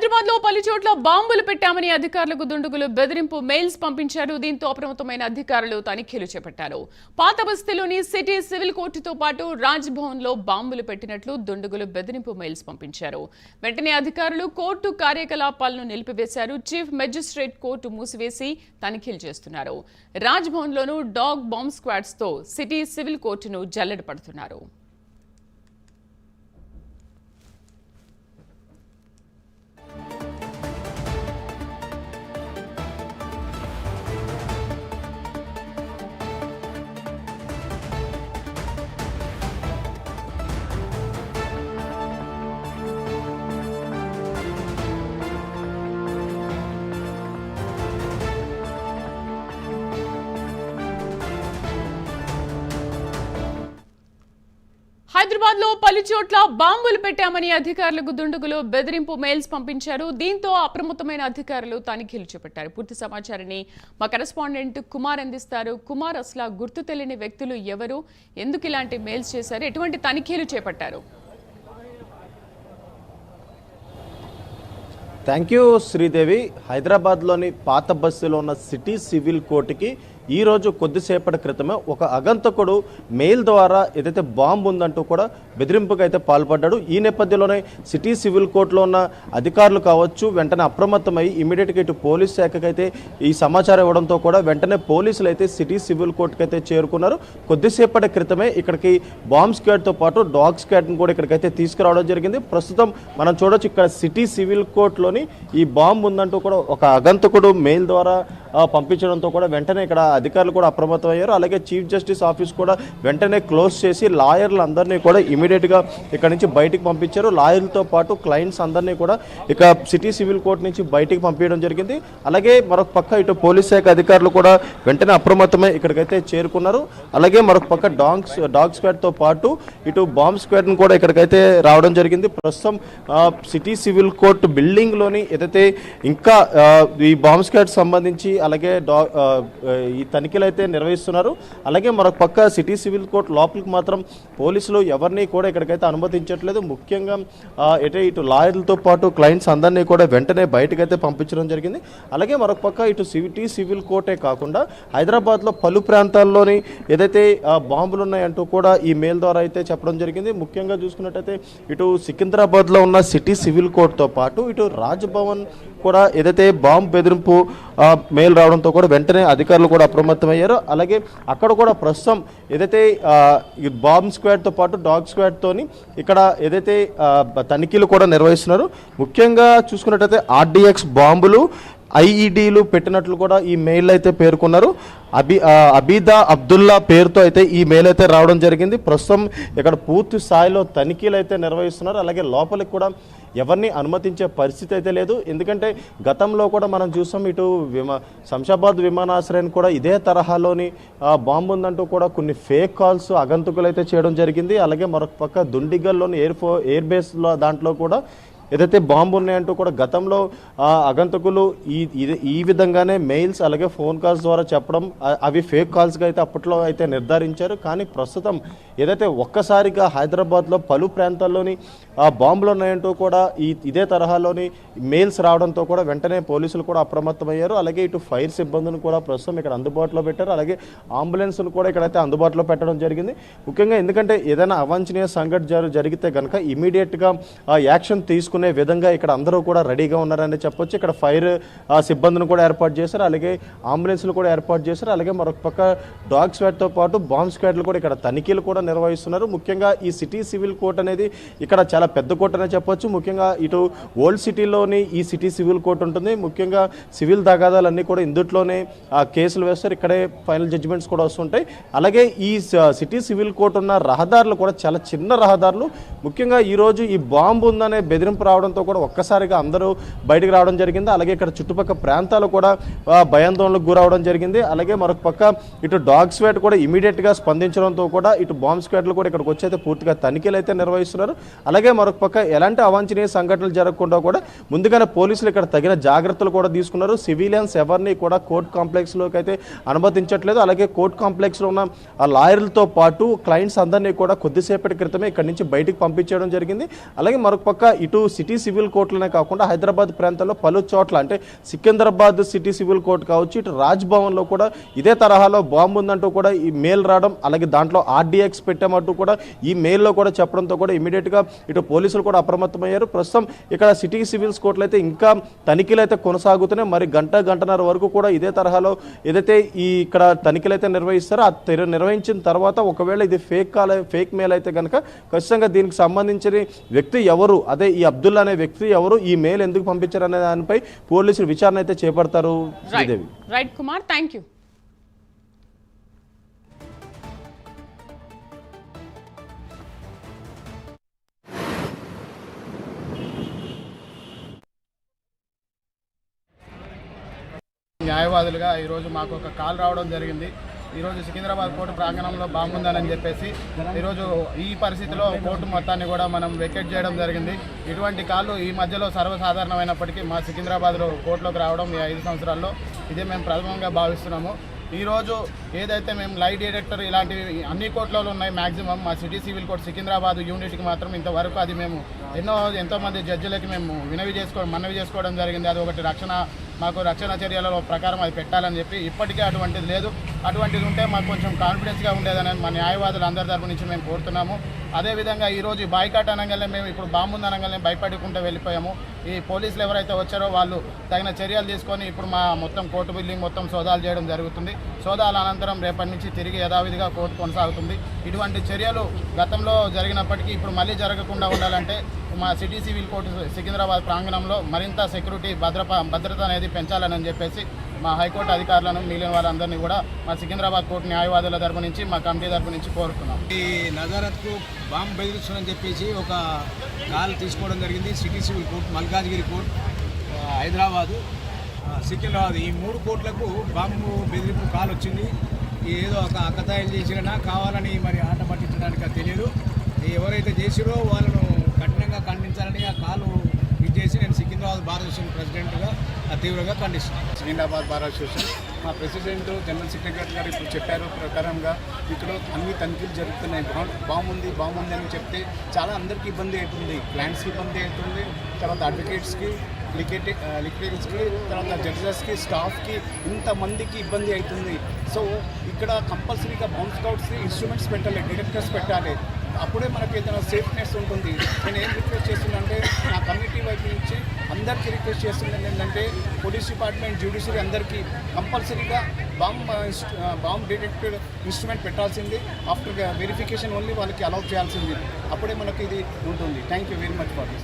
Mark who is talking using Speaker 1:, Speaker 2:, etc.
Speaker 1: హైదరాబాద్ లో పలు చోట్ల బాంబులు పెట్టామని అధికారులకు దుండగులు బెదిరింపు మెయిల్స్ పంపించారు. దీంతో అప్రమత్తమైన అధికారులు తనిఖీలు చేపట్టారు. పాత బస్తీలోని సిటీ సివిల్ కోర్టుతో పాటు రాజ్ భవన్ లో బాంబులు పెట్టినట్లు దుండగులు బెదిరింపు మెయిల్స్ పంపించారు. వెంటనే అధికారులు కోర్టు కార్యకలాపాలను నిలిపివేశారు. చీఫ్ మెజిస్ట్రేట్ కోర్టు మూసివేసి తనిఖీలు చేస్తున్నారు. రాజ్ భవన్ లోను డాగ్ బాంబ్ స్క్వాడ్స్ తో సిటీ సివిల్ కోర్టును జల్లెడ పడుతున్నారు. హైదరాబాద్ లో పలు చోట్ల బాంబులు పెట్టామని అధికారులకు దుండగులు బెదిరింపు మెయిల్స్ పంపించారు. దీంతో అప్రమత్తమైన అధికారులు తనిఖీలు చేపట్టారు. పూర్తి సమాచారాన్ని మా కరెస్పాండెంట్ కుమార్ అందిస్తారు. కుమార్, అసలు గుర్తు తెలియని వ్యక్తులు ఎవరు, ఎందుకు ఇలాంటి మెయిల్స్ చేశారు, ఎటువంటి తనిఖీలు చేపట్టారు?
Speaker 2: Thank you Sridevi. హైదరాబాద్లోని పాత బస్సులో ఉన్న సిటీ సివిల్ కోర్టుకి ఈరోజు కొద్దిసేపటి క్రితమే ఒక అగంతకుడు మెయిల్ ద్వారా ఏదైతే బాంబు ఉందంటూ కూడా బెదిరింపుకు అయితే పాల్పడ్డాడు. ఈ నేపథ్యంలోనే సిటీ సివిల్ కోర్టులో ఉన్న అధికారులు కావచ్చు వెంటనే అప్రమత్తమై ఇమీడియట్గా ఇటు పోలీస్ శాఖకి అయితే ఈ సమాచారం ఇవ్వడంతో కూడా వెంటనే పోలీసులు అయితే సిటీ సివిల్ కోర్టుకి అయితే చేరుకున్నారు. కొద్దిసేపటి క్రితమే ఇక్కడికి బాంబ్ స్క్వాడ్తో పాటు డాగ్ స్క్వాడ్ని కూడా ఇక్కడికైతే తీసుకురావడం జరిగింది. ప్రస్తుతం మనం చూడొచ్చు ఇక్కడ సిటీ సివిల్ కోర్టులోని ఈ బాంబు ఉందంటూ కూడా ఒక అగంతకుడు మెయిల్ ద్వారా పంపించడంతో కూడా వెంటనే ఇక్కడ అధికారులు కూడా అప్రమత్తం అయ్యారు. అలాగే చీఫ్ జస్టిస్ ఆఫీస్ కూడా వెంటనే క్లోజ్ చేసి లాయర్లు అందరినీ కూడా ఇమీడియట్గా ఇక్కడ నుంచి బయటికి పంపించారు. లాయర్లతో పాటు క్లయింట్స్ అందరినీ కూడా ఇక సిటీ సివిల్ కోర్టు నుంచి బయటికి పంపించడం జరిగింది. అలాగే మరొక పక్క ఇటు పోలీస్ శాఖ అధికారులు కూడా వెంటనే అప్రమత్తమై ఇక్కడికైతే చేరుకున్నారు. అలాగే మరొక పక్క డాగ్ స్క్వాడ్తో పాటు ఇటు బాంబ్ స్క్వాడ్ని కూడా ఇక్కడికైతే రావడం జరిగింది. ప్రస్తుతం సిటీ సివిల్ కోర్టు బిల్డింగ్లోని ఏదైతే ఇంకా ఈ బాంబ్ స్క్వాడ్ సంబంధించి అలాగే ఈ తనిఖీలు అయితే నిర్వహిస్తున్నారు. అలాగే మరొక పక్క సిటీ సివిల్ కోర్టు లోపలికి మాత్రం పోలీసులు ఎవరిని కూడా ఇక్కడికైతే అనుమతించట్లేదు. ముఖ్యంగా ఇటు లాయర్లతో పాటు క్లయింట్స్ అందరినీ కూడా వెంటనే బయటకైతే పంపించడం జరిగింది. అలాగే మరొక పక్క ఇటు సిటీ సివిల్ కోర్టే కాకుండా హైదరాబాద్లో పలు ప్రాంతాల్లోని ఏదైతే బాంబులు ఉన్నాయంటూ కూడా ఈ మెయిల్ ద్వారా అయితే చెప్పడం జరిగింది. ముఖ్యంగా చూసుకున్నట్టయితే ఇటు సికింద్రాబాద్లో ఉన్న సిటీ సివిల్ కోర్టుతో పాటు ఇటు రాజ్ భవన్ కూడా ఏదైతే బాంబు బెదిరింపు మెయిల్ రావడంతో కూడా వెంటనే అధికారులు కూడా అప్రమత్తమయ్యారు. అలాగే అక్కడ కూడా ప్రస్తుతం ఏదైతే ఈ బాంబ్ స్క్వాడ్తో పాటు డాగ్ స్క్వాడ్తోని ఇక్కడ ఏదైతే తనిఖీలు కూడా నిర్వహిస్తున్నారు. ముఖ్యంగా చూసుకున్నట్టయితే ఆర్డిఎక్స్ బాంబులు ఐఈడీలు పెట్టినట్లు కూడా ఈ మెయిల్ అయితే పేర్కొన్నారు. అబీదా అబ్దుల్లా పేరుతో అయితే ఈ మెయిల్ అయితే రావడం జరిగింది. ప్రస్తుతం ఇక్కడ పూర్తి స్థాయిలో తనిఖీలు అయితే నిర్వహిస్తున్నారు. అలాగే లోపలికి కూడా ఎవరిని అనుమతించే పరిస్థితి అయితే లేదు. ఎందుకంటే గతంలో కూడా మనం చూసాం ఇటు శంషాబాద్ విమానాశ్రయాన్ని కూడా ఇదే తరహాలోని బాంబు ఉందంటూ కూడా కొన్ని ఫేక్ కాల్స్ అగంతకులు అయితే చేయడం జరిగింది. అలాగే మరొక పక్క దుండిగల్లోని ఎయిర్ బేస్లో దాంట్లో కూడా ఏదైతే బాంబు ఉన్నాయంటూ కూడా గతంలో అగంతకులు ఈ విధంగానే మెయిల్స్ అలాగే ఫోన్ కాల్స్ ద్వారా చెప్పడం అవి ఫేక్ కాల్స్గా అయితే అప్పట్లో అయితే నిర్ధారించారు. కానీ ప్రస్తుతం ఏదైతే ఒక్కసారిగా హైదరాబాద్లో పలు ప్రాంతాల్లోని బాంబులు ఉన్నాయంటూ కూడా ఇదే తరహాలోని మెయిల్స్ రావడంతో కూడా వెంటనే పోలీసులు కూడా అప్రమత్తమయ్యారు. అలాగే ఇటు ఫైర్ సిబ్బందిని కూడా ప్రస్తుతం ఇక్కడ అందుబాటులో పెట్టారు. అలాగే అంబులెన్స్ను కూడా ఇక్కడైతే అందుబాటులో పెట్టడం జరిగింది. ముఖ్యంగా ఎందుకంటే ఏదైనా అవాంఛనీయ సంఘటన జరిగితే కనుక ఇమీడియట్గా యాక్షన్ తీసుకునే విధంగా ఇక్కడ అందరూ కూడా రెడీగా ఉన్నారని చెప్పొచ్చు. ఇక్కడ ఫైర్ సిబ్బందిని కూడా ఏర్పాటు చేశారు. అలాగే అంబులెన్స్లు కూడా ఏర్పాటు చేశారు. అలాగే మరొక పక్క డాగ్ స్క్వాడ్తో పాటు బాంబ్ స్క్వాడ్లు కూడా ఇక్కడ తనిఖీలు కూడా నిర్వహిస్తున్నారు. ముఖ్యంగా ఈ సిటీ సివిల్ కోర్ట్ అనేది ఇక్కడ చాలా పెద్ద కోర్టు అనే చెప్పొచ్చు. ముఖ్యంగా ఇటు ఓల్డ్ సిటీలోని ఈ సిటీ సివిల్ కోర్టు ఉంటుంది. ముఖ్యంగా సివిల్ తగాదాలన్నీ కూడా ఇందుట్లోనే కేసులు వేస్తారు. ఇక్కడే ఫైనల్ జడ్జిమెంట్స్ కూడా వస్తుంటాయి. అలాగే ఈ సిటీ సివిల్ కోర్టు ఉన్న రహదారులు కూడా చాలా చిన్న రహదారులు. ముఖ్యంగా ఈరోజు ఈ బాంబు ఉందనే బెదిరింపు రావడంతో కూడా ఒక్కసారిగా అందరూ బయటకు రావడం జరిగింది. అలాగే ఇక్కడ చుట్టుపక్కల ప్రాంతాలు కూడా భయాందోళనకు గురవడం జరిగింది. అలాగే మరొక పక్క ఇటు డాగ్ స్క్వాడ్ కూడా ఇమీడియట్గా స్పందించడంతో కూడా ఇటు బాంబ్ స్క్వాడ్లు కూడా ఇక్కడికి వచ్చి అయితే పూర్తిగా తనిఖీలు అయితే నిర్వహిస్తున్నారు. అలాగే అలాగే మరొక పక్క ఎలాంటి అవాంఛనీయ సంఘటనలు జరగకుండా కూడా ముందుగానే పోలీసులు ఇక్కడ తగిన జాగ్రత్తలు కూడా తీసుకున్నారు. సివిలియన్స్ ఎవరిని కూడా కోర్ట్ కాంప్లెక్స్లోకి అయితే అనుమతించట్లేదు. అలాగే కోర్ట్ కాంప్లెక్స్లో ఉన్న ఆ లాయర్లతో పాటు క్లయింట్స్ అందరినీ కూడా కొద్దిసేపటి క్రితమే ఇక్కడి నుంచి బయటికి పంపించడం జరిగింది. అలాగే మరొక పక్క ఇటు సిటీ సివిల్ కోర్టులోనే కాకుండా హైదరాబాద్ ప్రాంతంలో పలు చోట్ల అంటే సికింద్రాబాద్ సిటీ సివిల్ కోర్టు కావచ్చు, ఇటు రాజ్ భవన్లో కూడా ఇదే తరహాలో బాంబు ఉందంటూ కూడా ఈ మెయిల్ రావడం, అలాగే దాంట్లో RDX పెట్టామంటూ కూడా ఈ మెయిల్లో కూడా చెప్పడంతో కూడా ఇమీడియట్గా ఇటు పోలీసులు కూడా అప్రమత్తమయ్యారు. ప్రస్తుతం ఇక్కడ సిటీ సివిల్స్ కోర్టులో అయితే ఇంకా తనిఖీలు అయితే కొనసాగుతున్నాయి. మరి గంటన్నర వరకు కూడా ఇదే తరహాలో ఏదైతే ఈ ఇక్కడ తనిఖీలు అయితే నిర్వహిస్తారో ఆ నిర్వహించిన తర్వాత ఒకవేళ ఇది ఫేక్ మెయిల్ అయితే కనుక ఖచ్చితంగా దీనికి సంబంధించిన వ్యక్తి ఎవరు, అదే ఈ అబ్దుల్లా అనే వ్యక్తి ఎవరు, ఈ మెయిల్ ఎందుకు పంపించారు అనే దానిపై పోలీసులు విచారణ అయితే చేపడతారు. Sridevi.
Speaker 1: Right Kumar, thank you.
Speaker 3: న్యాయవాదులుగా ఈరోజు మాకు ఒక కాల్ రావడం జరిగింది. ఈరోజు సికింద్రాబాద్ కోర్టు ప్రాంగణంలో బాంబు ఉందని చెప్పేసి ఈరోజు ఈ పరిస్థితిలో కోర్టు మొత్తాన్ని కూడా మనం వెకేట్ చేయడం జరిగింది. ఇటువంటి కాళ్ళు ఈ మధ్యలో సర్వసాధారణమైనప్పటికీ మా సికింద్రాబాద్లో కోర్టులోకి రావడం ఈ 5 సంవత్సరాల్లో ఇదే మేము ప్రథమంగా భావిస్తున్నాము. ఈరోజు ఏదైతే మేము లై డిటెక్టర్ ఇలాంటివి అన్ని కోర్టులలో ఉన్నాయి, మ్యాక్సిమం మా సిటీ సివిల్ కోర్టు సికింద్రాబాద్ యూనిట్కి మాత్రం ఇంతవరకు అది మేము ఎంతోమంది జడ్జిలకి మేము మనవి చేసుకోవడం జరిగింది. అది ఒకటి మాకు రక్షణ చర్యల ప్రకారం అది పెట్టాలని చెప్పి ఇప్పటికే అటువంటిది లేదు. అటువంటిది ఉంటే మాకు కొంచెం కాన్ఫిడెన్స్గా ఉండేదని మా న్యాయవాదులు అందరి తరపు నుంచి మేము కోరుతున్నాము. అదేవిధంగా ఈరోజు బాయ్కాట్ అనగానే మేము ఇప్పుడు బాంబు అనగానే భయపడుకుంటూ వెళ్ళిపోయాము. ఈ పోలీసులు ఎవరైతే వచ్చారో వాళ్ళు తగిన చర్యలు తీసుకొని ఇప్పుడు మా మొత్తం కోర్టు బిల్డింగ్ మొత్తం సోదాలు చేయడం జరుగుతుంది. సోదాల అనంతరం రేపటి నుంచి తిరిగి యథావిధిగా కోర్టు కొనసాగుతుంది. ఇటువంటి చర్యలు గతంలో జరిగినప్పటికీ ఇప్పుడు మళ్ళీ జరగకుండా ఉండాలంటే మా సిటీ సివిల్ కోర్టు సికింద్రాబాద్ ప్రాంగణంలో మరింత సెక్యూరిటీ భద్రత అనేది పెంచాలని చెప్పేసి మా హైకోర్టు అధికారులను మిగిలిన వాళ్ళందరినీ కూడా మా సికింద్రాబాద్ కోర్టు న్యాయవాదుల తరపు నుంచి మా కమిటీ తరపు నుంచి కోరుతున్నాం.
Speaker 4: ఈ నజారత్కు బాంబు బెదిరిస్తుందని చెప్పేసి ఒక కాల్ తీసుకోవడం జరిగింది. City civil court, Malkajgiri court, Hyderabad, Secunderabad ఈ 3 కోర్టులకు బాంబు బెదిరింపు కాల్ వచ్చింది. ఏదో ఒక అక్కతాయిలు చేసినా కావాలని మరి ఆట పట్టించడానికి తెలియదు. ఎవరైతే చేసిరో వాళ్ళను కఠినంగా ఖండించాలని ఆ కాలు చేసి నేను సికింద్రాబాద్ బార్ అసోసియేషన్ ప్రెసిడెంట్గా తీవ్రంగా ఖండిస్తున్నాను.
Speaker 5: సికింద్రాబాద్ బార్ అసోసియేషన్ మా ప్రెసిడెంట్ జనరల్ సెక్రటరీ గారు ఇప్పుడు చెప్పారు ప్రకారంగా ఇక్కడ అన్ని తనిఖీలు జరుగుతున్నాయి. బాంబు ఉంది అని చెప్తే చాలా అందరికీ ఇబ్బంది అవుతుంది. క్లయింట్స్కి ఇబ్బంది అవుతుంది, తర్వాత అడ్వకేట్స్కి, లిటిగేటర్స్కి, తర్వాత జడ్జెస్కి, స్టాఫ్కి, ఇంతమందికి ఇబ్బంది అవుతుంది. సో ఇక్కడ కంపల్సరీగా బాంబ్ స్కౌట్స్కి ఇన్స్ట్రుమెంట్స్ పెట్టాలి, డిటెక్టర్స్ పెట్టాలి. అప్పుడే మనకి ఏదైనా సేఫ్నెస్ ఉంటుంది. నేను ఏం రిక్వెస్ట్ చేస్తున్నానంటే నా కమ్యూనిటీ వైపు నుంచి అందరికీ రిక్వెస్ట్ చేస్తున్నాను ఏంటంటే పోలీస్ డిపార్ట్మెంట్, జ్యుడిషియరీ అందరికీ కంపల్సరీగా బాంబ్ డిటెక్టెడ్ ఇన్స్ట్రుమెంట్ పెట్టాల్సింది. ఆఫ్టర్ వెరిఫికేషన్ ఓన్లీ వాళ్ళకి అలౌ చేయాల్సింది. అప్పుడే మనకి ఇది ఉంటుంది. Thank you very much for this.